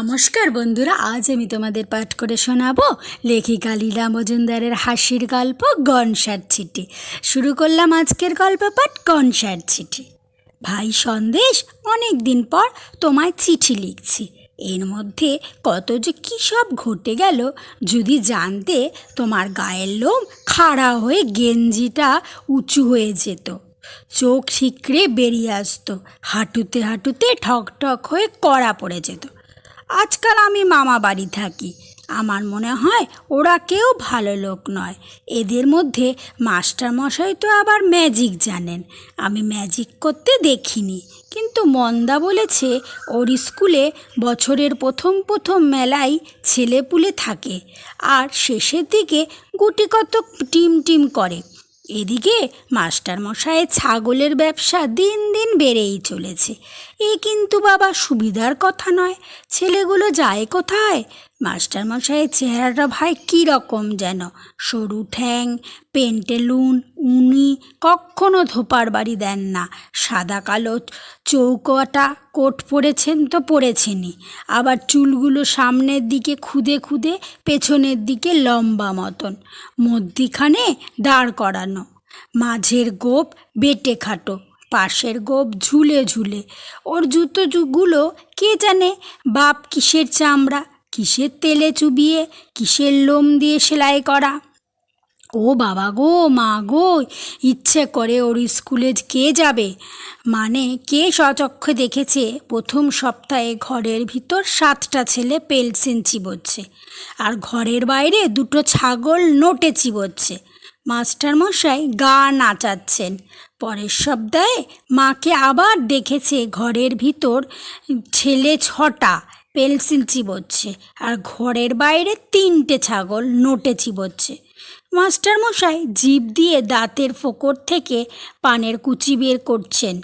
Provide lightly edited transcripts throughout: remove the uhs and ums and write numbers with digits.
নমস্কার বন্ধুরা, আজ আমি তোমাদের পাঠ করে শোনাবো লেখিকা লীলা মজুমদারের হাসির গল্প গনসার চিঠি। শুরু করলাম আজকের গল্প পাঠ গনসার চিঠি। ভাই সন্দেশ, অনেক দিন পর তোমায় চিঠি লিখছি। এর মধ্যে কত যে কী সব ঘটে গেল, যদি জানতে তোমার গায়ের লোম খাড়া হয়ে গেঞ্জিটা উঁচু হয়ে যেত, চোখ ঠিকরে বেরিয়ে আসতো, হাঁটুতে হাঁটুতে ঠক ঠক হয়ে কড়া পড়ে যেত। আজকাল আমি মামা বাড়ি থাকি, আমার মনে হয় ওরা কেউ ভালো লোক নয়। এদের মধ্যে মাস্টারমশাই তো আবার ম্যাজিক জানেন, আমি ম্যাজিক করতে দেখিনি, কিন্তু মন্দা বলেছে ওর স্কুলে বছরের প্রথম প্রথম মেলায় ছেলেপুলে থাকে, আর শেষের দিকে গুটি কত টিম টিম করে। এদিকে মাস্টারমশায়ের ছাগলের ব্যবসা দিন দিন বেড়েই চলেছে। এ কিন্তু বাবা সুবিধার কথা নয়। ছেলেগুলো যায় কোথায়? মাস্টারমশায়ের চেহারাটা ভাই কীরকম যেন, সরু ঠ্যাং, পেন্টেলুন, উনি কখনো ধোপার বাড়ি দেন না। সাদা কালো চৌকোটা কোট পরেছেন তো পরেছেনই, আবার চুলগুলো সামনের দিকে খুদে খুদে, পেছনের দিকে লম্বা মতন, মধ্যিখানে দাঁড় করানো, মাঝের গোপ বেটে খাটো, পাশের গোপ ঝুলে ঝুলে। ওর জুতোগুলো কে জানে বাপ কিসের চামড়া, কিসের তেলে চুবিয়ে, কিসের লোম দিয়ে সেলাই করা। ও বাবা গো, মা গো, ইচ্ছে করে ওর স্কুলে কে যাবে, মানে কে স্বচক্ষে দেখেছে প্রথম সপ্তাহে ঘরের ভিতর 7টা ছেলে পেলসিন চিবোচ্ছে, আর ঘরের বাইরে 2টো ছাগল নোটে চিবোচ্ছে। মাস্টারমশাই গা নাচাচ্ছেন। পরের সপ্তাহে মাকে আবার দেখেছে ঘরের ভিতর ছেলে 6টা পেলসিল চিবোচ্ছে, আর ঘরের বাইরে 3টে ছাগল নোটে চিবোচ্ছে। মাস্টারমশাই জিভ দিয়ে দাঁতের ফোকর থেকে পানের কুচি বের করছেন।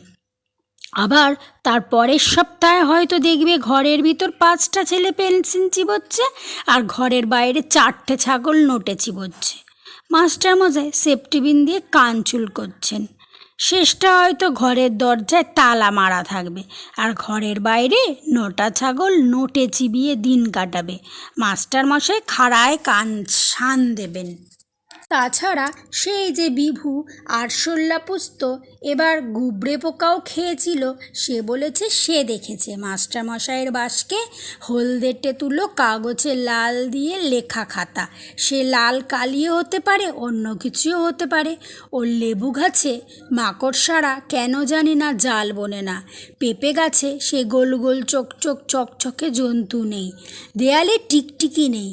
আবার তার পরের সপ্তাহে হয়তো দেখবে ঘরের ভিতর 5টা ছেলে পেন্সিল চিবোচ্ছে, আর ঘরের বাইরে 4টে ছাগল নোটে চিবোচ্ছে। মাস্টারমশাই সেফটিবিন দিয়ে কান চুল করছেন। শেষটা হয়তো ঘরের দরজায় তালা মারা থাকবে, আর ঘরের বাইরে 9টা ছাগল নোটে চিবিয়ে দিন কাটাবে। মাস্টারমশাই খাড়ায় কান শান দেবেন। তাছাড়া সেই যে বিভু আরশোল্লা পুস্ত এবার গুবরে পোকাও খেয়েছিল, সে বলেছে সে দেখেছে মাস্টারমশাইয়ের বাসকে হলদেটে তুলো কাগজে লাল দিয়ে লেখা খাতা। সে লাল কালিও হতে পারে, অন্য কিছুও হতে পারে। ওর লেবু গাছে মাকড়সারা কেন জানি না জাল বোনে না। পেঁপে গাছে সে গোল গোল চকচক চকচকে জন্তু নেই, দেয়ালে টিকটিকি নেই।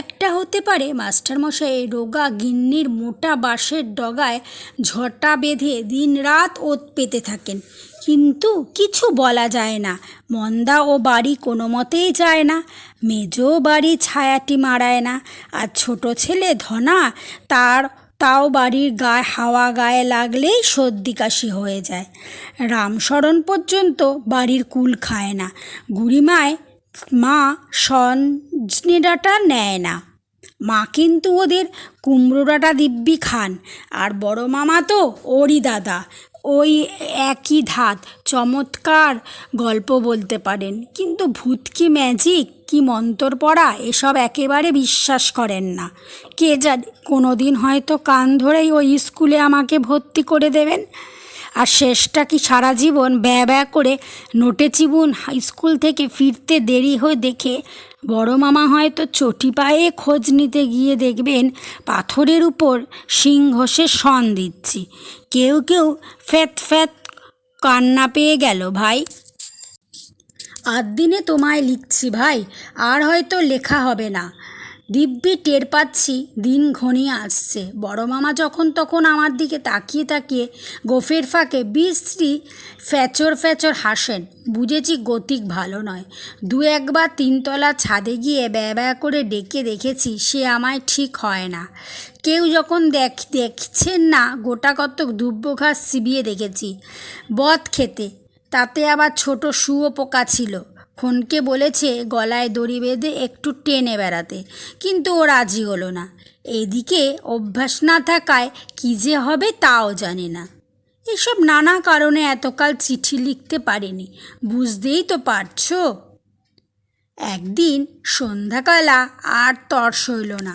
একটা হতে পারে মাস্টারমশাই রোগা গিন্নির মোটা বাঁশের ডগায় ঝটা বেঁধে দিন রাত ওত পেতে থাকেন, কিন্তু কিছু বলা যায় না। মন্দা ও বাড়ি কোনো মতেই যায় না, মেজো বাড়ি ছায়াটি মারায় না, আর ছোট ছেলে ধনা তাও বাড়ির গায়ে হাওয়া গায়ে লাগলেই সর্দি কাশি হয়ে যায়। রামশরণ পর্যন্ত বাড়ির কুল খায় না। গুড়িমায় মা সজনে ডাঁটা নেয় না, মা কিন্তু ওদের কুমড়ো ডাঁটা দিব্যি খান। আর বড় মামা তো ওরই দাদা, ওই একই ধাত, চমৎকার গল্প বলতে পারেন, কিন্তু ভূত কি ম্যাজিক কি মন্তর পড়া এসব একেবারে বিশ্বাস করেন না। কে জানে কোনো দিন হয়তো কান ধরেই ওই স্কুলে আমাকে ভর্তি করে দেবেন, আর শেষটা কি সারা জীবন ব্যয় ব্যয় করে নোটে চিবুন। স্কুল থেকে ফিরতে দেরি হয়ে দেখে বড় মামা হয়তো চটি পায়ে খোঁজ নিতে গিয়ে দেখবেন পাথরের উপর সিংহসে শন দিচ্ছি। কেউ কেউ ফ্যাত ফ্যাত কান্না পেয়ে গেল। ভাই, 8 দিনে তোমায় লিখছি ভাই, আর হয়তো লেখা হবে না। দিব্যি টের পাচ্ছি দিন ঘনিয়ে আসছে। বড় মামা যখন তখন আমার দিকে তাকিয়ে তাকিয়ে গোফের ফাঁকে বিশ্রী ফ্যাচর ফ্যাচর হাসেন। বুঝেছি গতিক ভালো নয়। 2-1বার 3তলা ছাদে গিয়ে ব্যয় করে ডেকে দেখেছি, সে আমায় ঠিক হয় না। কেউ যখন দেখছেন না, গোটা কতক দুব্বো ঘাস চিবিয়ে দেখেছি বদ খেতে, তাতে আবার ছোট শুঁয়ো পোকা ছিল। ফোনকে বলেছে গলায় দড়ি বেঁধে একটু টেনে বেড়াতে, কিন্তু ও রাজি হলো না। এদিকে অভ্যাস না থাকায় কী যে হবে তাও জানি না। এসব নানা কারণে এতকাল চিঠি লিখতে পারিনি, বুঝতেই তো পারছো। একদিন সন্ধ্যাকালা আর তর সইল না।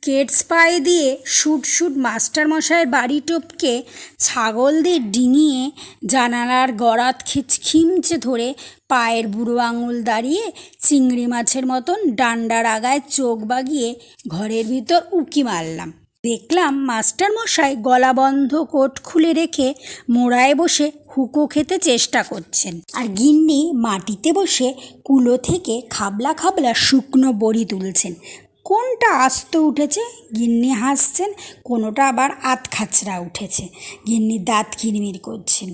কেটস পায়ে দিয়ে শুট শুট মাস্টারমশাইয়ের বাড়ি টপকে ছাগল দিয়ে ডিঙিয়ে জানালার গরাত খিমচে ধরে পায়ের বুড়ো আঙুল দাঁড়িয়ে চিংড়ি মাছের মতন ডান্ডার আগায় চোখ বাগিয়ে ঘরের ভিতর উঁকি মারলাম। দেখলাম মাস্টারমশাই গলা বন্ধ কোট খুলে রেখে মোড়ায় বসে হুঁকো খেতে চেষ্টা করছেন, আর গিন্নি মাটিতে বসে কুলো থেকে খাবলা খাবলা শুকনো বড়ি তুলছেন। কোনটা আস্ত উঠেছে গিন্নি হাসছেন, কোনোটা আবার আধখাচড়া উঠেছে গিন্নি দাঁত কিরমির করছেন।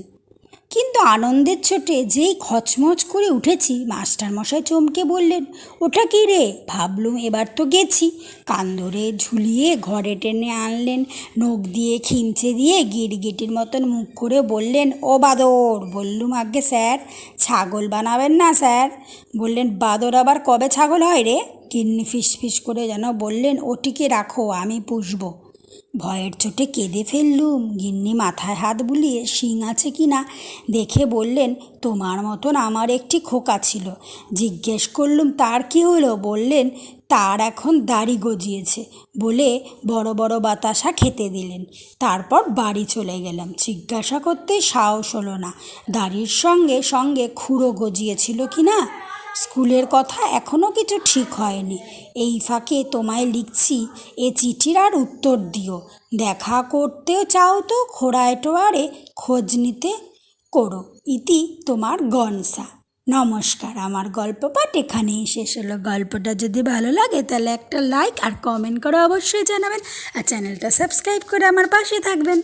কিন্তু আনন্দের চোটে যেই খচমচ করে উঠেছি, মাস্টারমশাই চমকে বললেন, ওটা কী রে? ভাবলুম এবার তো গেছি। কান ধরে ঝুলিয়ে ঘরে টেনে আনলেন, নখ দিয়ে খিমচে দিয়ে গিরগিটির মতন মুখ করে বললেন, ও বাদর। বললুম, আজ্ঞে স্যার। ছাগল বানাবেন না স্যার? বললেন, বাদর আবার কবে ছাগল হয় রে? গিন্নি ফিসফিস করে যেন বললেন, ওটিকে রাখো, আমি পুষবো। ভয়ের চোটে কেঁদে ফেললুম। গিন্নি মাথায় হাত বুলিয়ে শিং আছে কি না দেখে বললেন, তোমার মতন আমার একটি খোকা ছিল। জিজ্ঞেস করলুম, তার কি হলো? বললেন, তার এখন দাড়ি গজিয়েছে বলে বড় বড় বাতাসা খেতে দিলেন। তারপর বাড়ি চলে গেলাম। জিজ্ঞাসা করতে সাহস হলো না দাড়ির সঙ্গে সঙ্গে খুঁড়ো গজিয়েছিল কি না। স্কুলের কথা এখনও কিছু ঠিক হয়নি। এই ফাঁকে তোমায় লিখছি, এ চিঠির আর উত্তর দিও। দেখা করতেও চাও তো খোড়ায় টোয়ারে খোঁজ নিতে করো। ইতি তোমার গনসা। নমস্কার। আমার গল্প পাঠ এখানেই শেষ হলো। গল্পটা যদি ভালো লাগে তাহলে একটা লাইক আর কমেন্ট করে অবশ্যই জানাবেন, আর চ্যানেলটা সাবস্ক্রাইব করে আমার পাশে থাকবেন।